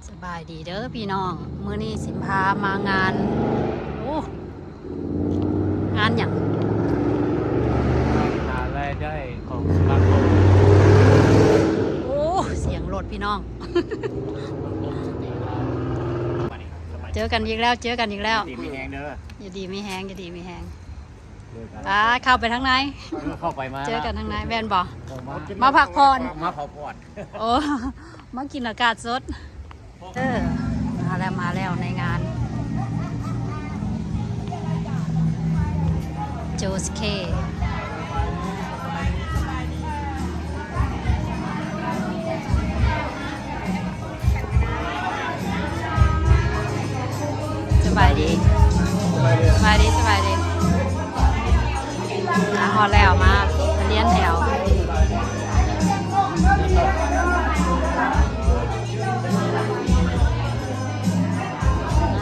สบายดีเด้อพี่น้องมื้อนี้สิพามางานโอ้งานอย่างหารายได้ของสมาคมโอ้เสียงรถพี่น้อง เจอกันอีกแล้วดีไม่แห้งเด้ออย่าดีไม่แห้งเข้าไปทางไหนเข้าไปมาเจอกันทางไหนแวนบ่มาพักผ่อนโอ้มากินอากาศสดมาแล้วในงานโจสเคสบายดีพอแล้วมาเลี้ยนแถว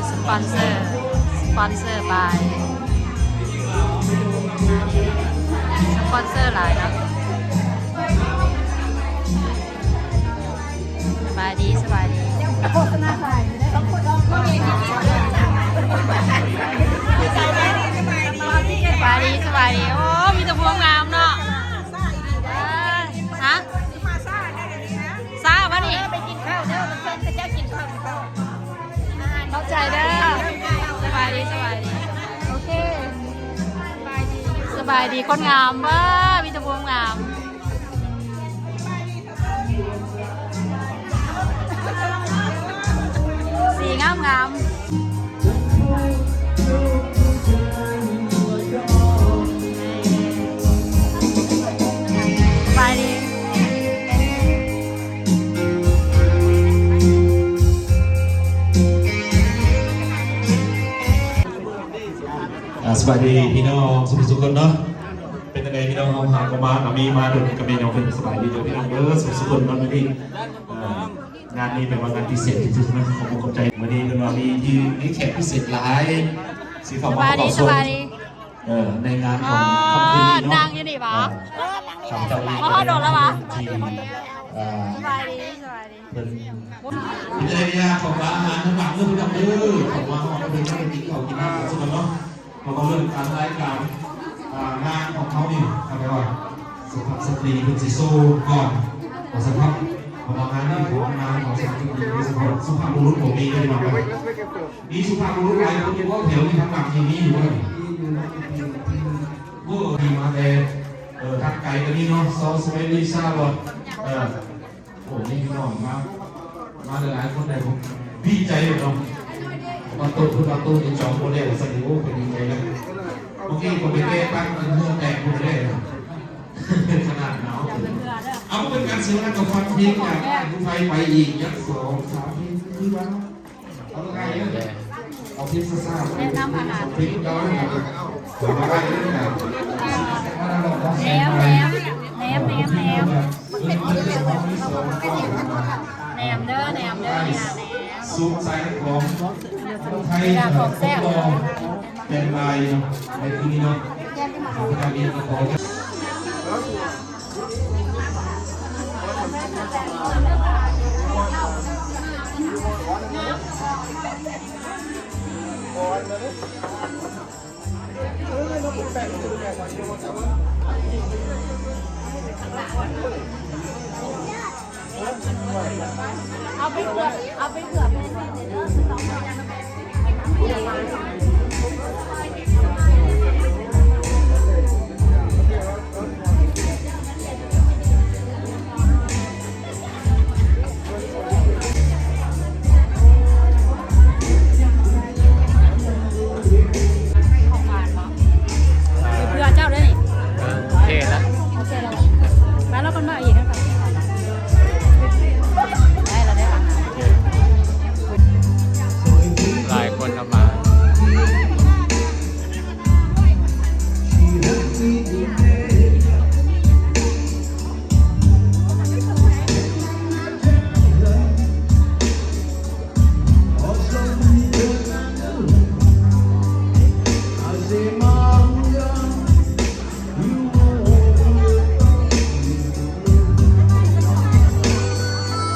สปอนเซอร์บายสปอนเซอร์หลายนะสบายดีโฆษณาหลายสบายดีโอ้มีแต่พวงงามเนาะฮะซาปะนี่ไปกินข้าวเด้อเพื่อนจะกินข้าวเข้าใจเด้อสบายดีโอเคสบายดีคนงามเว้อมีแต่พวงงามสีงามสวัสดีพี่น้องสุขคนเนาะเป็นยังไงพี่น้องเอาหางก็มามีมาดุกับเมนองเป็นสบายดีเด้อพี่น้องเด้อสุขคนเนาะนี่งานนี้เป็นวันงานพิเศษที่สุดนะขอบคุณขอบใจวันนี้เป็นวันมีแขกพิเศษหลายสีฟ้ามาขอบคุณในงานของคำคืนนี้เนาะนางยังดีปะมาโดนแล้วปะสบายดีเป็นพิจารณาของร้านอาหารทั้งหลังเรื่องดำเนินของว่าเขาเป็นนักกินข้าวกินน้ำสุดเนาะเขาก็เรื่องการรายการงานของเขานี่เขาเรียกว่าสุภาพสตรีเป็นสีโซ่ก่อนของสภาพของงานนี่ของงานของสภาพสตรีเป็นสุภาพบุรุษผมมีด้วยมั้ยมีสุภาพบุรุษหลายคนที่ว่าแถวนี้ทั้งหลังที่นี่อยู่เลยเมื่อมีมาแต่ทักไก่กันนี่เนาะซอสเปริซ่าบดโอ้นี่พี่น้องมาหลายคนได้ผมดีใจเลยเนาะมาตุ้นจองโมเดลสักนิดโอ้เป็นดีใจเลยเมื่อกี้ผมไปแก้ตั้งเนื้อแตกโมเดลขนาดหนาวเอาเป็นการซื้อแล้วก็ฟังเพลงจากผู้ไฟไปอีกยักษ์2-3เพลงคือว่าเอาไงเนี่ยเอาเพลงซ่าๆเพลงย้อนแบบเอาไปเรื่อยๆแหนมเด้อแหนมซุปใส่ของไทยของแซ่บเป็นลายในที่นี้เนาะการเรียนของเอาไปเกือบเจ้าด้วยนี่โอเคแล้ว มาแล้วคนมาอีกนะครับได้หลายคนเข้ามา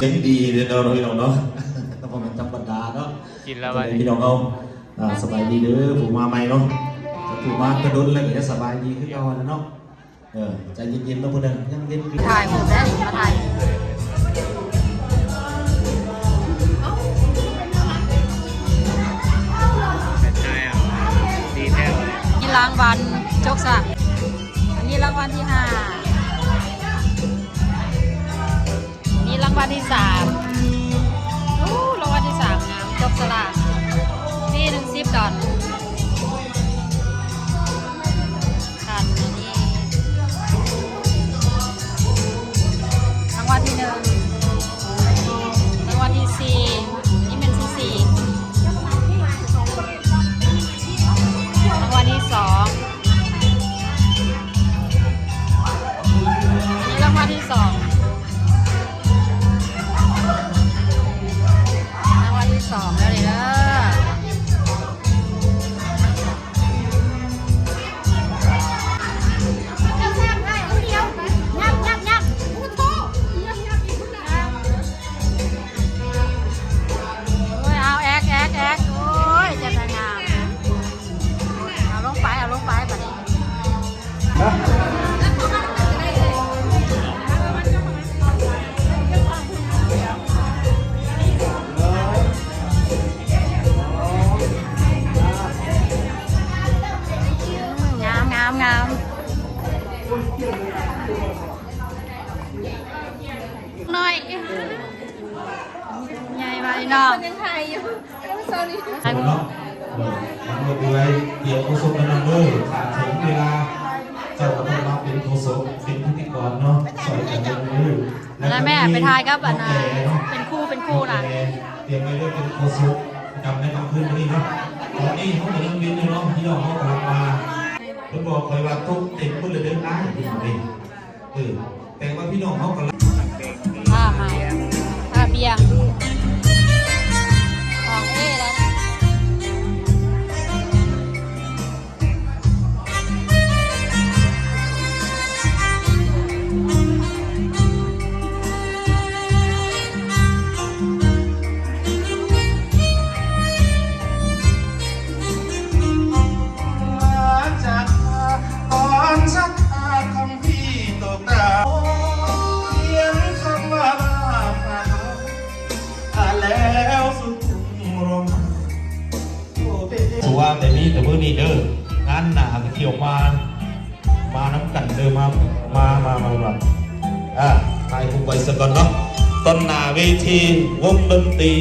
ยังดีเลยเนาะพี่น้องเนาะพ ก็มันจำบรรดาเนาะ กินแล้ววันนี้ พี่น้องเอาสบายดีเด้อผมมาใหม่เนาะถูกมากระดุนเลยก็จะสบายดีขึ้นยอดแล้วเนาะใจเย็นๆนะพวกนั้นยังเย็น ถ่ายหมดได้มาถ่าย เป็นไงอ่ะดีแท้เลย กินรางวัลจกสะอันนี้รางวัลที่5นี่รางวัลที่3รางวัลที่3งามจกสลากนี่10 ดอลคันอันนี้รางวัลที่1รางวัลที่4นี่เป็นที่4รางวัลที่2อันนี้รางวัลที่2รางวัลที่2แล้วเด้อโอ้ยเอาแอกโอ้ยจะสวยงามเอาลงไปแบบนี้งามหน่อยใหญ่ไปเนาะ เนาะมันหมดเลยเดี๋ยวโฆษกแนะนำเลยถึงเวลาเจ้าก็ต้องมาเป็นโฆษกเป็นพิธีกรเนาะสอนกันเลย แล้วแม่ไปทายครับอันน่ะเป็นคู่น่ะ เตรียมไว้ด้วยเป็นโฆษกจำได้คำขึ้นนี่เนาะตอนนี้เขากำลังบินอยู่เนาะที่เราเขากำลังมาเพิ่นบอกคอยว่าทุกเต็มคนเลยเดินได้แต่ว่าพี่น้องเขากำลัง ผ้าเมาผ้าเบียร์ของเอ้แล้วว่าแต่มีแต่เมื่อนี้เด้องานหนาเกี่ยวมาน้ำกันเด้อมาแบบทายคุกไว้สักก่อนเนาะต้นหน้าเวทีวงดนตรี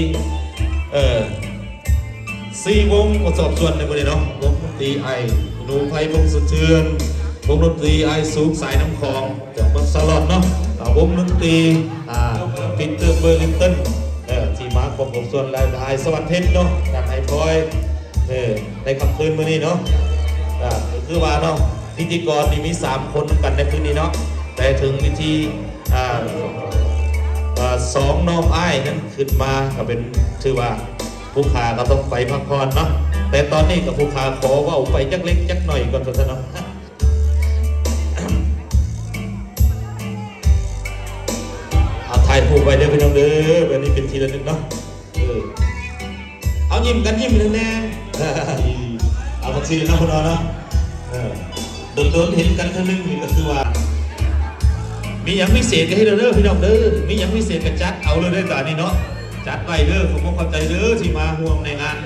4 วงประสอบส่วนในประเด็นเนาะวงดนตรีไอหนูไพวงสะเทือนวงดนตรีไอสูงสายน้ำคลองจากเมืองสลอดเนาะวงดนตรีปีเตอร์เบอร์ลินตันที่มาของผมส่วนลายสวรรค์เพชรเนาะจากไอพลอยในคำคืนมื้อนี้เนาะคือว่าเนาะพิธีกรนี่มี3 คนกันในคืนนี้เนาะแต่ถึงพิธี2 น้องอ้ายนั้นขึ้นมาก็เป็นชื่อว่าผู้ขาก็ต้องไปพักผ่อนเนาะแต่ตอนนี้กับผู้ขาขอว่าไปจักเล็กจักหน่อยก่อนเถอะเนาะถ่ายผูกไปเด้อพี่น้องเด้อวันนี้เป็นทีละนึงเนาะเอายิ้มกันยิ้มแน่เอาบักซีนะคุณน้องเนาะโดนเห็นกันครั้งนึงนี่ก็คือว่ามีอย่างพิเศษกันให้เราเด้อพี่น้องเด้อมีอย่างพิเศษกันจัดเอาเลยเด้อตอนนี้เนาะจัดไปเด้อผมก็ขอบใจเด้อที่มาห่วงในงาน